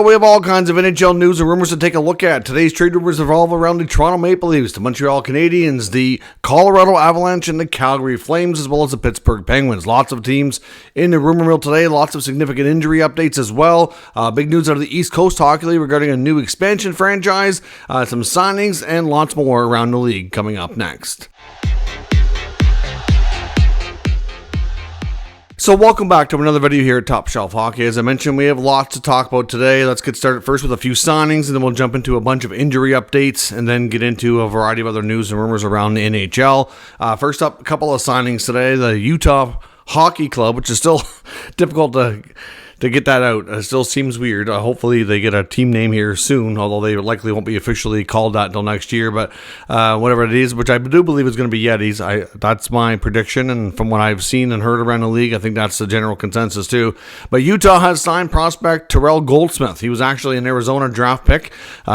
We have all kinds of NHL news and rumors to take a look at. Today's trade rumors revolve around the Toronto Maple Leafs, the Montreal Canadiens, the Colorado Avalanche, and the Calgary Flames, as well as the Pittsburgh Penguins. Lots of teams in the rumor mill today. Lots of significant injury updates as well. Big news out of the East Coast Hockey League regarding a new expansion franchise, some signings, and lots more around the league coming up next. So welcome back to another video here at Top Shelf Hockey. As I mentioned, we have lots to talk about today. Let's get started first with a few signings, and then we'll jump into a bunch of injury updates, and then get into a variety of other news and rumors around the NHL. First up, a couple of signings today. The Utah Hockey Club, which is still difficult to get that out. It still seems weird. Hopefully they get a team name here soon, although they likely won't be officially called that until next year. But whatever it is, which I do believe is going to be Yetis. That's my prediction, and from what I've seen and heard around the league, I think that's the general consensus too. But Utah has signed prospect Terrell Goldsmith. He was actually an Arizona draft pick,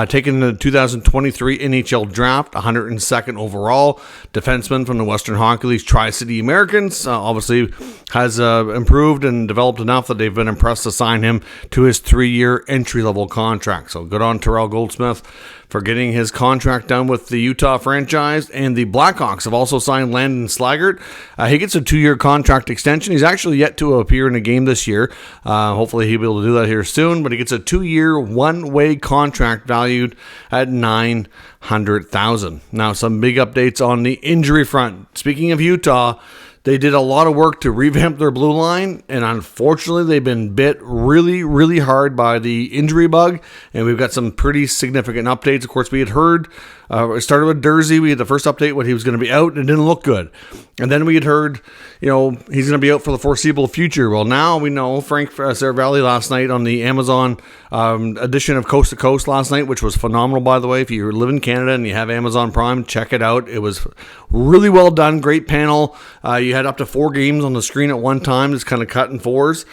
taken in the 2023 NHL draft, 102nd overall. Defenseman from the Western Hockey League's Tri-City Americans. Obviously has improved and developed enough that they've been impressed to sign him to his 3-year entry-level contract. So good on Terrell Goldsmith for getting his contract done with the Utah franchise. And the Blackhawks have also signed Landon Slaggert. He gets a 2-year contract extension. He's actually yet to appear in a game this year. Hopefully he'll be able to do that here soon. But he gets a 2-year, one-way contract valued at $900,000. Now, some big updates on the injury front. Speaking of Utah, they did a lot of work to revamp their blue line, and unfortunately, they've been bit really, really hard by the injury bug, and we've got some pretty significant updates. Of course, we had heard, it started with Dursey. We had the first update when he was going to be out, and it didn't look good. And then we had heard, he's going to be out for the foreseeable future. Well, now we know Frank Saravalli last night on the Amazon edition of Coast to Coast last night, which was phenomenal, by the way. If you live in Canada and you have Amazon Prime, check it out. It was really well done. Great panel. You had up to 4 games on the screen at one time. It's kind of cut in 4s.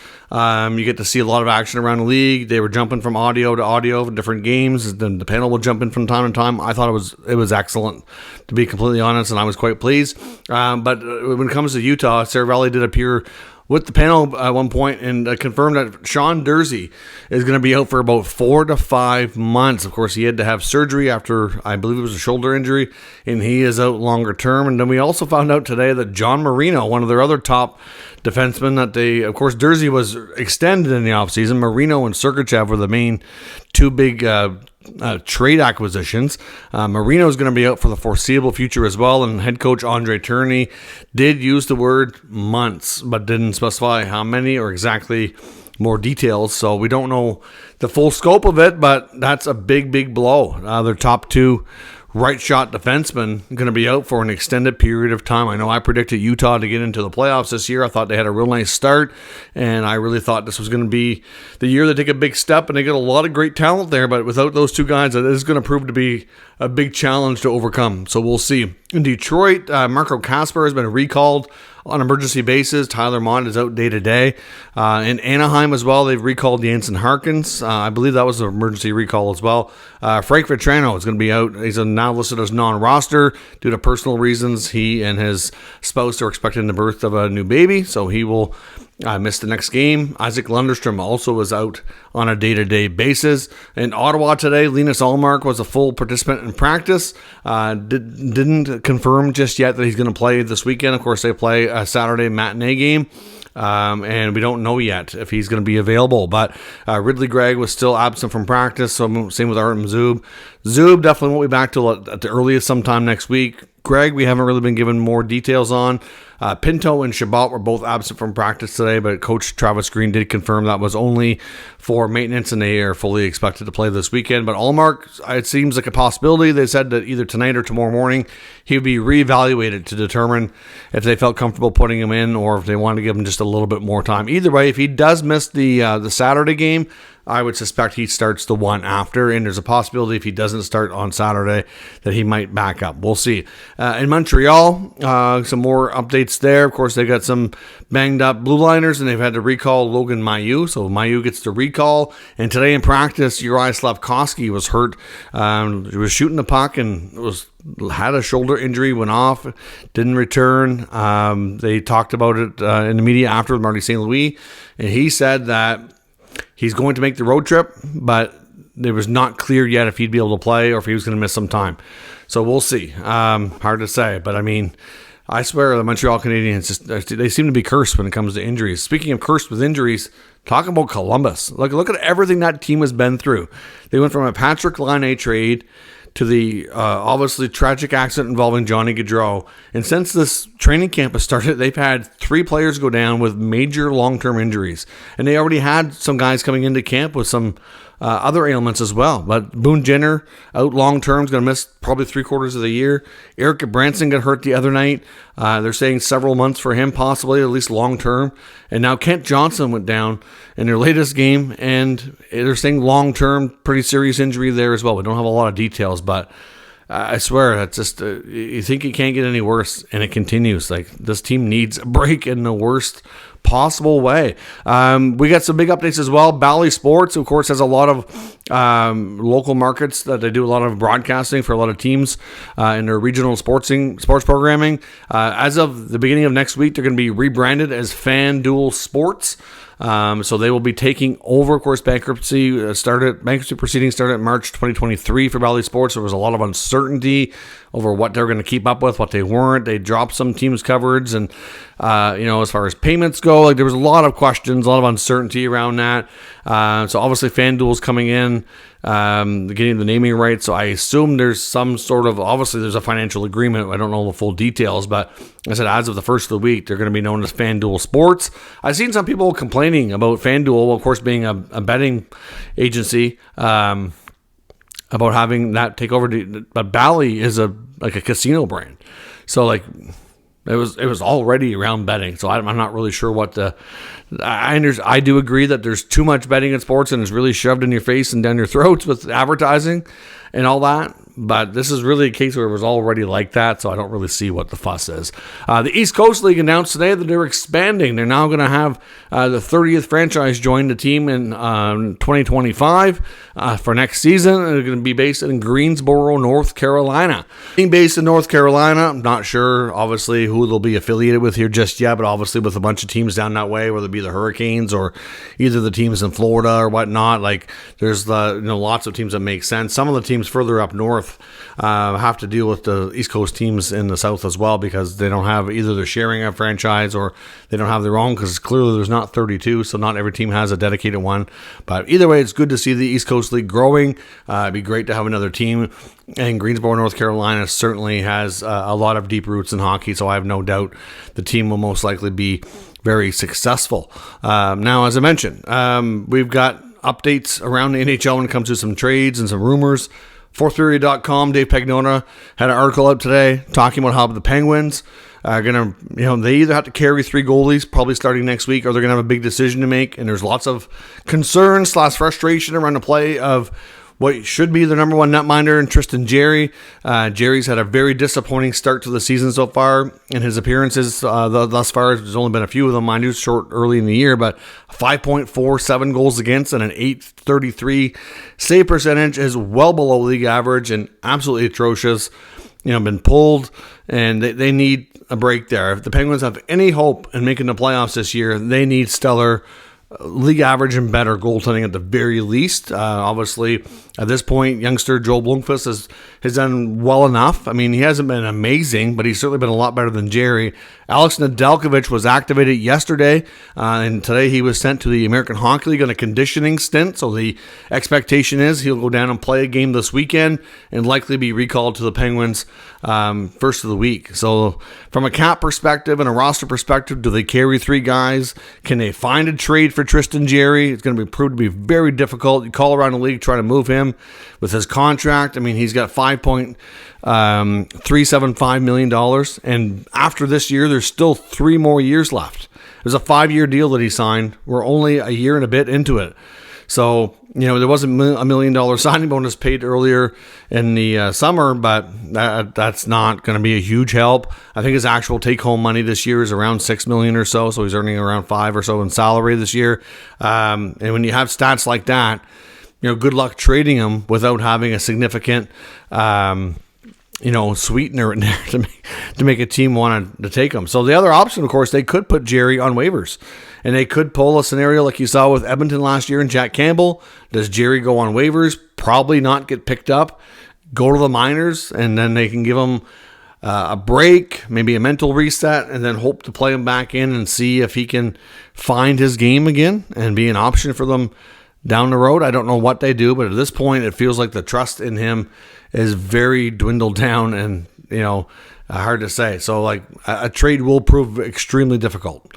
You get to see a lot of action around the league. They were jumping from audio to audio for different games. Then the panel will jump in from time to time. I thought it was excellent, to be completely honest, and I was quite pleased. But when it comes to Utah, Saravalli did appear with the panel at one point and confirmed that Sean Dursey is going to be out for about 4 to 5 months. Of course, he had to have surgery after, I believe it was a shoulder injury, and he is out longer term. And then we also found out today that John Marino, one of their other top defensemen, of course, Dursey was extended in the offseason. Marino and Sergachev were the main 2 big trade acquisitions. Marino is going to be out for the foreseeable future as well, and head coach Andre Tourigny did use the word months, but didn't specify how many or exactly more details, so we don't know the full scope of it, but that's a big blow. Their top 2 right shot defenseman going to be out for an extended period of time. I know I predicted Utah to get into the playoffs this year. I thought they had a real nice start, and I really thought this was going to be the year they take a big step, and they get a lot of great talent there, but without those 2 guys, it is going to prove to be a big challenge to overcome. So we'll see. In Detroit, Marco Kasper has been recalled on an emergency basis. Tyler Mott is out day to day. In Anaheim as well, they've recalled Jansen Harkins. I believe that was an emergency recall as well. Frank Vetrano is going to be out. He's now listed as non-roster due to personal reasons. He and his spouse are expecting the birth of a new baby, so he will miss the next game. Isaac Lundstrom also was out on a day-to-day basis. In Ottawa today, Linus Ullmark was a full participant in practice. Didn't confirm just yet that he's going to play this weekend. Of course, they play a Saturday matinee game. And we don't know yet if he's going to be available. But Ridley Gregg was still absent from practice, so same with Artem Zub. Zub definitely won't be back till at the earliest sometime next week. Greg, we haven't really been given more details on. Pinto and Shabbat were both absent from practice today, but Coach Travis Green did confirm that was only for maintenance, and they are fully expected to play this weekend. But Ullmark, it seems like a possibility. They said that either tonight or tomorrow morning he would be reevaluated to determine if they felt comfortable putting him in or if they wanted to give him just a little bit more time. Either way, if he does miss the Saturday game, I would suspect he starts the one after, and there's a possibility if he doesn't start on Saturday that he might back up. We'll see. In Montreal, some more updates there. Of course, they got some banged up blue liners, and they've had to recall Logan Mailloux, so Mailloux gets the recall. And today in practice, Juraj Slavkovsky was hurt. He was shooting the puck and had a shoulder injury, went off, didn't return. They talked about it in the media after with Marty St. Louis, and he said that He's going to make the road trip, but it was not clear yet if he'd be able to play or if he was going to miss some time. So we'll see. Hard to say, but I mean, I swear the Montreal Canadiens, they seem to be cursed when it comes to injuries. Speaking of cursed with injuries, talk about Columbus. Look at everything that team has been through. They went from a Patrick Laine trade to the obviously tragic accident involving Johnny Gaudreau. And since this training camp has started, they've had 3 players go down with major long-term injuries. And they already had some guys coming into camp with some other ailments as well. But Boone Jenner out long-term is going to miss probably 3/4 of the year. Eric Branson got hurt the other night. They're saying several months for him, possibly, at least long-term. And now Kent Johnson went down in their latest game, and they're saying long-term, pretty serious injury there as well. We don't have a lot of details, but I swear, that's just, you think it can't get any worse, and it continues. Like, this team needs a break in the worst possible way. We got some big updates as well. Bally Sports, of course, has a lot of local markets that they do a lot of broadcasting for a lot of teams in their regional sports programming. As of the beginning of next week, they're going to be rebranded as FanDuel Sports. So they will be taking over. Of course, bankruptcy proceedings started in March 2023 for Bally Sports. There was a lot of uncertainty over what they were going to keep up with, what they weren't. They dropped some teams' coverage, and as far as payments go, like there was a lot of questions, a lot of uncertainty around that. So obviously, FanDuel's coming in, getting the naming rights. So I assume there's some sort of, obviously there's a financial agreement. I don't know the full details, but I said as of the first of the week, they're going to be known as FanDuel Sports. I've seen some people complaining about FanDuel, of course, being a betting agency, about having that take over. But Bally is like a casino brand. So like, it was already around betting, so I'm not really sure what I do agree that there's too much betting in sports and it's really shoved in your face and down your throats with advertising and all that. But this is really a case where it was already like that, so I don't really see what the fuss is. The East Coast League announced today that they're expanding. They're now going to have the 30th franchise join the team in 2025 for next season. They're going to be based in Greensboro, North Carolina. Being based in North Carolina, I'm not sure, obviously, who they'll be affiliated with here just yet, but obviously with a bunch of teams down that way, whether it be the Hurricanes or either the teams in Florida or whatnot. Like, there's lots of teams that make sense. Some of the teams further up north have to deal with the East Coast teams in the South as well, because they don't have, either they're sharing a franchise or they don't have their own, because clearly there's not 32, so not every team has a dedicated one. But either way, it's good to see the East Coast League growing. It'd be great to have another team. And Greensboro, North Carolina certainly has a lot of deep roots in hockey, so I have no doubt the team will most likely be very successful. Now, as I mentioned, we've got updates around the NHL when it comes to some trades and some rumors. Fourthperiod.com, Dave Pagnotta had an article out today talking about how the Penguins are going to, they either have to carry 3 goalies probably starting next week, or they're going to have a big decision to make. And there's lots of concern / frustration around the play of what should be the number one netminder in Tristan Jarry. Jerry's had a very disappointing start to the season so far in his appearances thus far. There's only been a few of them, mind you, short early in the year, but 5.47 goals against and an .833 save percentage is well below league average and absolutely atrocious. Been pulled, and they need a break there. If the Penguins have any hope in making the playoffs this year, they need stellar league average and better goaltending at the very least. Obviously, at this point, youngster Joel Blomqvist has done well enough. I mean, he hasn't been amazing, but he's certainly been a lot better than Jerry. Alex Nedeljkovic was activated yesterday, and today he was sent to the American Hockey League on a conditioning stint. So the expectation is he'll go down and play a game this weekend and likely be recalled to the Penguins first of the week. So from a cap perspective and a roster perspective, do they carry 3 guys? Can they find a trade for Tristan Jarry? It's going to be proved to be very difficult. You call around the league trying to move him with his contract. I mean, he's got $5.375 million, and after this year, there's still 3 more years left. There's a 5-year deal that he signed. We're only a year and a bit into it. So, there was a $1 million signing bonus paid earlier in the summer, but that's not going to be a huge help. I think his actual take-home money this year is around $6 million or so, so he's earning around 5 or so in salary this year. And when you have stats like that, good luck trading him without having a significant sweetener in there to make a team want to take him. So the other option, of course, they could put Jerry on waivers And they could pull a scenario like you saw with Edmonton last year and Jack Campbell. Does Jerry go on waivers? Probably not get picked up. Go to the minors, and then they can give him a break, maybe a mental reset, and then hope to play him back in and see if he can find his game again and be an option for them down the road. I don't know what they do, but at this point, it feels like the trust in him is very dwindled down and, hard to say. So, like, a trade will prove extremely difficult.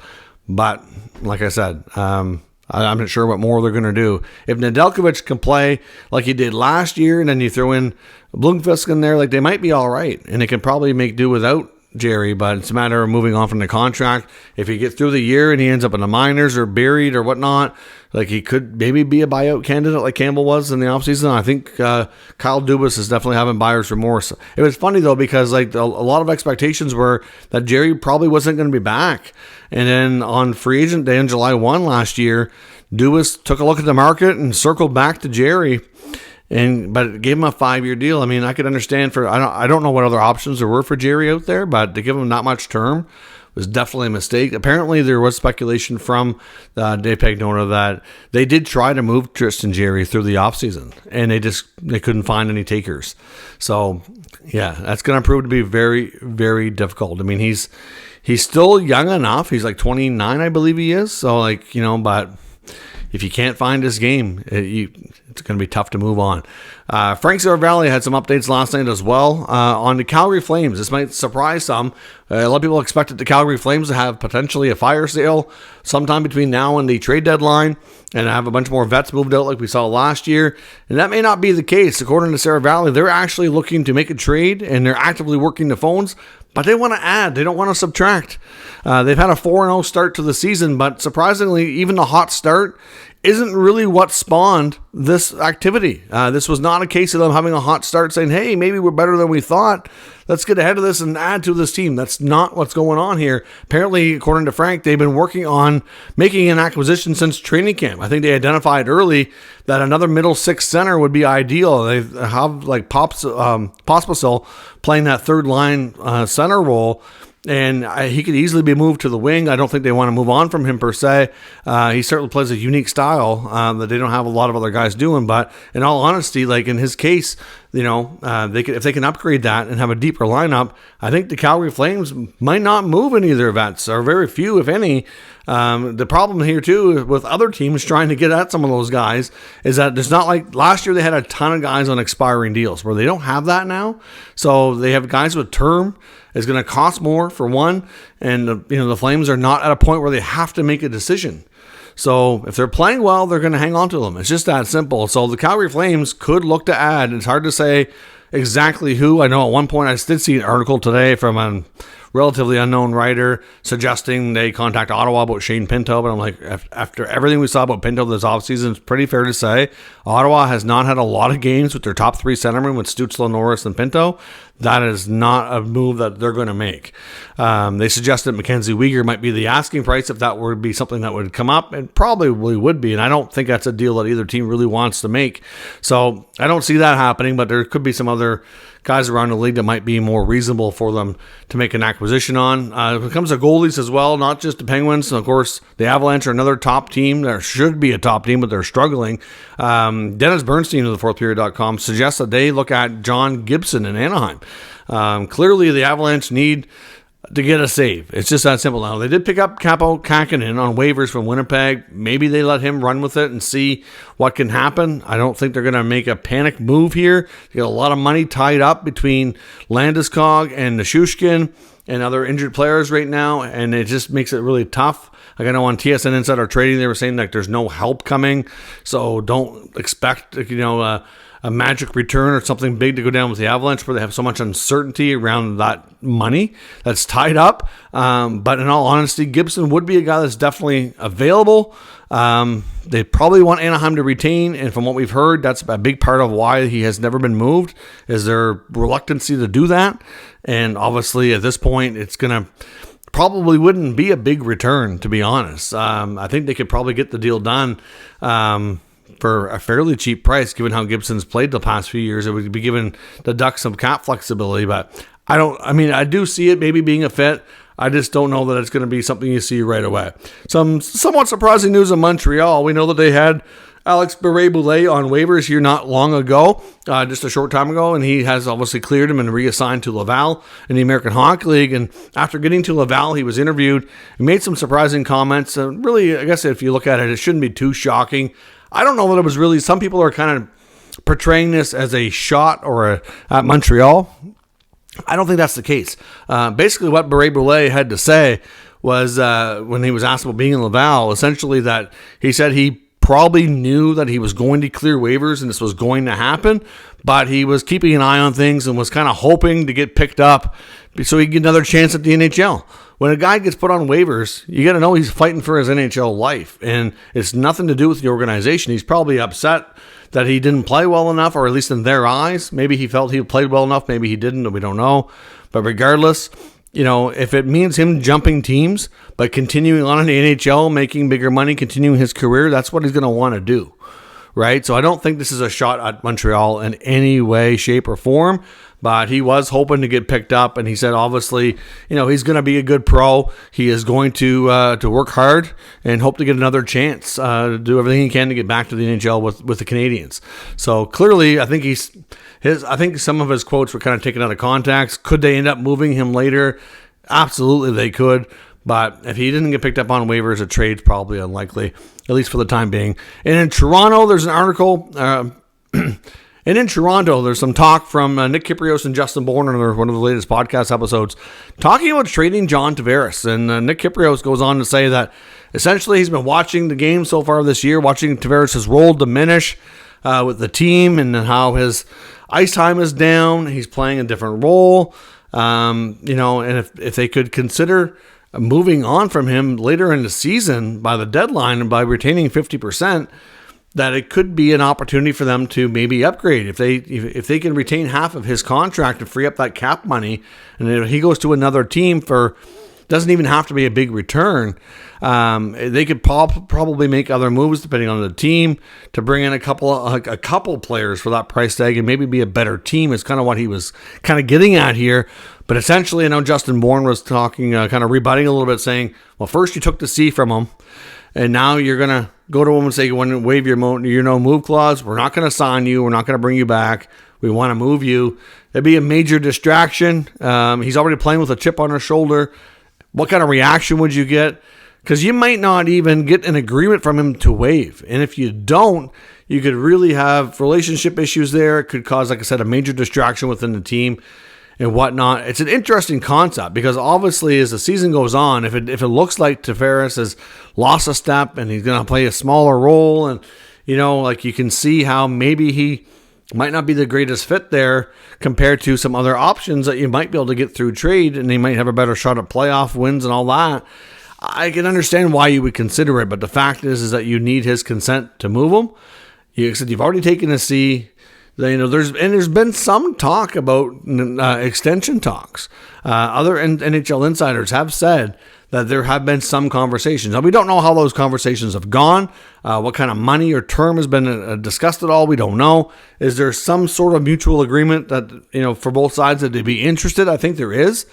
But, like I said, I'm not sure what more they're going to do. If Nedeljkovic can play like he did last year, and then you throw in Blomqvist in there, like, they might be all right. And they can probably make do without Jerry, but it's a matter of moving on from the contract. If he gets through the year and he ends up in the minors or buried or whatnot, like, he could maybe be a buyout candidate like Campbell was in the offseason. I think Kyle Dubas is definitely having buyer's remorse. It was funny, though, because like a lot of expectations were that Jerry probably wasn't going to be back. And then on free agent day on July 1 last year, Dubas took a look at the market and circled back to Jerry. But it gave him a 5-year deal. I mean, I could understand I don't know what other options there were for Jerry out there, but to give him not much term was definitely a mistake. Apparently, there was speculation from Dave Pagnotta that they did try to move Tristan Jerry through the offseason, and they couldn't find any takers. So, yeah, that's going to prove to be very, very difficult. I mean, he's still young enough. He's like 29, I believe he is. So, like, but if you can't find his game, it's going to be tough to move on. Frank Seravalli had some updates last night as well on the Calgary Flames. This might surprise some. A lot of people expected the Calgary Flames to have potentially a fire sale sometime between now and the trade deadline and have a bunch more vets moved out like we saw last year. And that may not be the case. According to Seravalli, they're actually looking to make a trade, and they're actively working the phones, but they want to add. They don't want to subtract. They've had a 4-0 start to the season, but surprisingly, even the hot start isn't really what spawned this activity. This was not a case of them having a hot start saying, hey, maybe we're better than we thought. Let's get ahead of this and add to this team. That's not what's going on here. Apparently, according to Frank, they've been working on making an acquisition since training camp. I think they identified that another middle six center would be ideal. They have like Pospisil playing that third line center role. And he could easily be moved to the wing. I don't think they want to move on from him per se. He certainly plays a unique style that they don't have a lot of other guys doing. But in all honesty, like in his case, if they can upgrade that and have a deeper lineup, I think the Calgary Flames might not move any of their vets, or very few, if any. The problem here, too, with other teams trying to get at some of those guys is that it's not like last year they had a ton of guys on expiring deals where they don't have that now. So they have guys with term. It's going to cost more, for one, and the Flames are not at a point where they have to make a decision. So if they're playing well, they're going to hang on to them. It's just that simple. So the Calgary Flames could look to add. It's hard to say exactly who. I know at one point I did see an article today from a relatively unknown writer suggesting they contact Ottawa about Shane Pinto, but I'm like, after everything we saw about Pinto this offseason, it's pretty fair to say Ottawa has not had a lot of games with their top three centermen with Stützle, Norris, and Pinto. That is not a move that they're going to make. They suggested Mackenzie Weegar might be the asking price if that were to be something that would come up. It probably would be, and I don't think that's a deal that either team really wants to make. So I don't see that happening, but there could be some other guys around the league that might be more reasonable for them to make an acquisition on. When it comes to goalies as well, not just the Penguins. Of course, the Avalanche are another top team. There should be a top team, but they're struggling. Dennis Bernstein of the fourthperiod.com suggests that they look at John Gibson in Anaheim. Clearly, the Avalanche need to get a save. It's just that simple now. They did pick up Capo Kakinen on waivers from Winnipeg. Maybe they let him run with it and see what can happen. I don't think they're going to make a panic move here. They got a lot of money tied up between Landeskog and Nichushkin and other injured players right now, and it just makes it really tough. Like I know on TSN Insider Trading, they were saying that there's no help coming, so don't expect a magic return or something big to go down with the Avalanche where they have so much uncertainty around that money that's tied up. But in all honesty, Gibson would be a guy that's definitely available. They probably want Anaheim to retain, and from what we've heard, that's a big part of why he has never been moved, is their reluctancy to do that. And obviously at this point, it's going to probably wouldn't be a big return, to be honest. I think they could probably get the deal done for a fairly cheap price, given how Gibson's played the past few years. It would be giving the Ducks some cap flexibility, but I do see it maybe being a fit. I just don't know that it's going to be something you see right away. Some somewhat surprising news in Montreal. We know that they had Alex Barre-Boulet on waivers here not long ago, just a short time ago, and he has obviously cleared him and reassigned to Laval in the American Hockey League. And after getting to Laval, he was interviewed and made some surprising comments. Really, I guess if you look at it, it shouldn't be too shocking. I don't know that it was really, some people are kind of portraying this as a shot or at Montreal. I don't think that's the case. Basically, what Barre-Boulet had to say was when he was asked about being in Laval, essentially that he said he probably knew that he was going to clear waivers and this was going to happen, but he was keeping an eye on things and was kind of hoping to get picked up so he could get another chance at the NHL. When a guy gets put on waivers, you got to know he's fighting for his NHL life, and it's nothing to do with the organization. He's probably upset that he didn't play well enough, or at least in their eyes. Maybe he felt he played well enough, maybe he didn't, we don't know. But regardless, if it means him jumping teams, but continuing on in the NHL, making bigger money, continuing his career, that's what he's going to want to do, right? So I don't think this is a shot at Montreal in any way, shape, or form, but he was hoping to get picked up, and he said, obviously, he's going to be a good pro. He is going to work hard and hope to get another chance to do everything he can to get back to the NHL with the Canadians. So clearly, I think some of his quotes were kind of taken out of context. Could they end up moving him later? Absolutely, they could. But if he didn't get picked up on waivers, a trade's probably unlikely, at least for the time being. And in Toronto, there's an article. And in Toronto, there's some talk from Nick Kypreos and Justin Bourne on one of the latest podcast episodes talking about trading John Tavares. And Nick Kypreos goes on to say that essentially he's been watching the game so far this year, watching Tavares' role diminish with the team and how his ice time is down. He's playing a different role. And if they could consider moving on from him later in the season by the deadline and by retaining 50%, that it could be an opportunity for them to maybe upgrade. If they can retain half of his contract and free up that cap money, and if he goes to another team doesn't even have to be a big return, they could probably make other moves depending on the team to bring in a couple players for that price tag and maybe be a better team is kind of what he was kind of getting at here. But essentially, I know Justin Bourne was talking, kind of rebutting a little bit, saying, well, first you took the C from him, and now you're going to go to him and say, you want to waive your no move clause. We're not going to sign you. We're not going to bring you back. We want to move you. That'd be a major distraction. He's already playing with a chip on his shoulder. What kind of reaction would you get? Because you might not even get an agreement from him to waive. And if you don't, you could really have relationship issues there. It could cause, like I said, a major distraction within the team and whatnot. It's an interesting concept because obviously as the season goes on, if it looks like Tavares has lost a step and he's going to play a smaller role, and you can see how maybe he might not be the greatest fit there compared to some other options that you might be able to get through trade, and he might have a better shot at playoff wins and all that. I can understand why you would consider it, but the fact is that you need his consent to move him. You said you've already taken a C. There's been some talk about extension talks. Other NHL insiders have said that there have been some conversations. Now, we don't know how those conversations have gone, what kind of money or term has been discussed at all. We don't know. Is there some sort of mutual agreement that, for both sides that they'd be interested? I think there is.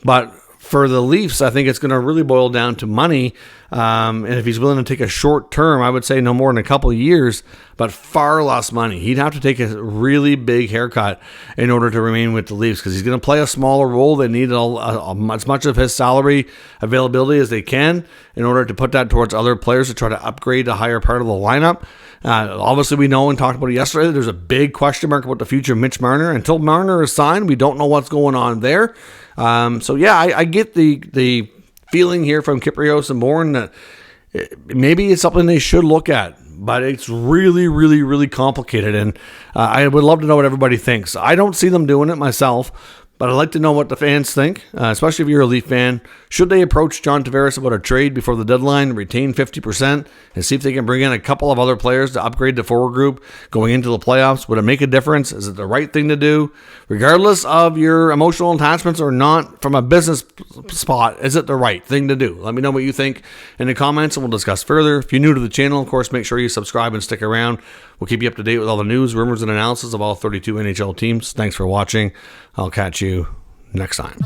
But for the Leafs, I think it's going to really boil down to money. And if he's willing to take a short term, I would say no more than a couple of years, but far less money. He'd have to take a really big haircut in order to remain with the Leafs because he's going to play a smaller role. They need as much of his salary availability as they can in order to put that towards other players to try to upgrade a higher part of the lineup. Obviously, we know and talked about it yesterday, there's a big question mark about the future of Mitch Marner. Until Marner is signed, we don't know what's going on there. I get the feeling here from Kypreos and Bourne that maybe it's something they should look at, but it's really, really, really complicated, and I would love to know what everybody thinks. I don't see them doing it myself, but I'd like to know what the fans think, especially if you're a Leaf fan. Should they approach John Tavares about a trade before the deadline, retain 50%, and see if they can bring in a couple of other players to upgrade the forward group going into the playoffs? Would it make a difference? Is it the right thing to do? Regardless of your emotional attachments or not, from a business spot, is it the right thing to do? Let me know what you think in the comments, and we'll discuss further. If you're new to the channel, of course, make sure you subscribe and stick around. We'll keep you up to date with all the news, rumors, and analysis of all 32 NHL teams. Thanks for watching. I'll catch you next time.